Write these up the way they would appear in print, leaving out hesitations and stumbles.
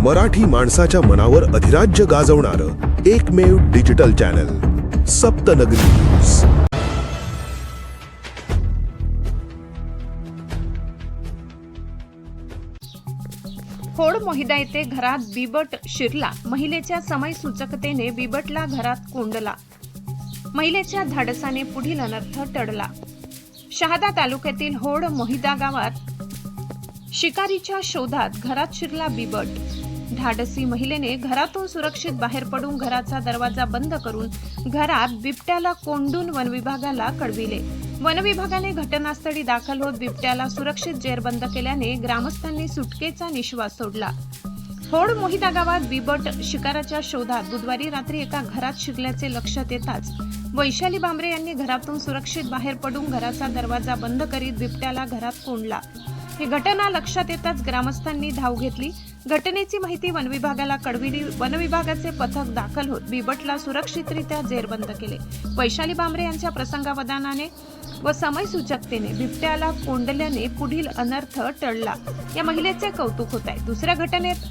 मराठी माणसाच्या मनावर अधिराज्य गाजवणारं एकमेव डिजिटल चॅनल सप्तनगरी न्यूज। होड मोहिदा येथे घरात बिबट शिरला। महिलेच्या समय सूचकतेने बिबटला घरात कोंडला। महिलेच्या धाडसाने पुढील अनर्थ टळला। शहादा तालुक्यातील होड मोहिदा गावात शिकारीच्या शोधात घरात शिरला बिबट। धाडसी महिलेने घरातून सुरक्षित बाहेर पडून घराचा दरवाजा बंद करून घरात बिबट्याला कोंडून वनविभागाला कळविले। वनविभागाने घटनास्थळी दाखल होत बिबट्याला सुरक्षित जेरबंद केल्याने ग्रामस्थांनी सुटकेचा निश्वास सोडला। होड मोहिदा गावात बिबट शिकाराच्या शोधात बुधवारी रात्री एका घरात शिरल्याचे लक्षात येताच वैशाली बांबरे यांनी घरातून सुरक्षित बाहेर पडून घराचा दरवाजा बंद करीत बिबट्याला घरात कोंडला। ही घटना लक्षात येताच ग्रामस्थांनी धाव घेतली। घटनेची माहिती वनविभागाला कळविली। वनविभागाचे पथक दाखल होत बिबटला सुरक्षितरित्या जेरबंद केले। वैशाली बांबरे यांच्या प्रसंगावधानाने व समयसूचकतेने बिबट्याला कोंडल्याने पुढील अनर्थ टळला। या महिलेचे कौतुक होत आहे। दुसऱ्या घटनेत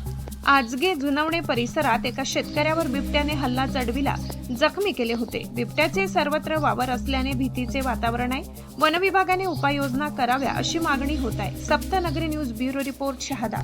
आजगे जुनवणे परिसरात एका शेतकऱ्यावर बिबट्याने हल्ला चढविला, जखमी केले होते। बिबट्याचे सर्वत्र वावर असल्याने भीतीचे वातावरण आहे। वनविभागाने उपाययोजना कराव्या अशी मागणी होत आहे। सप्तनगरी न्यूज ब्युरो रिपोर्ट शहादा।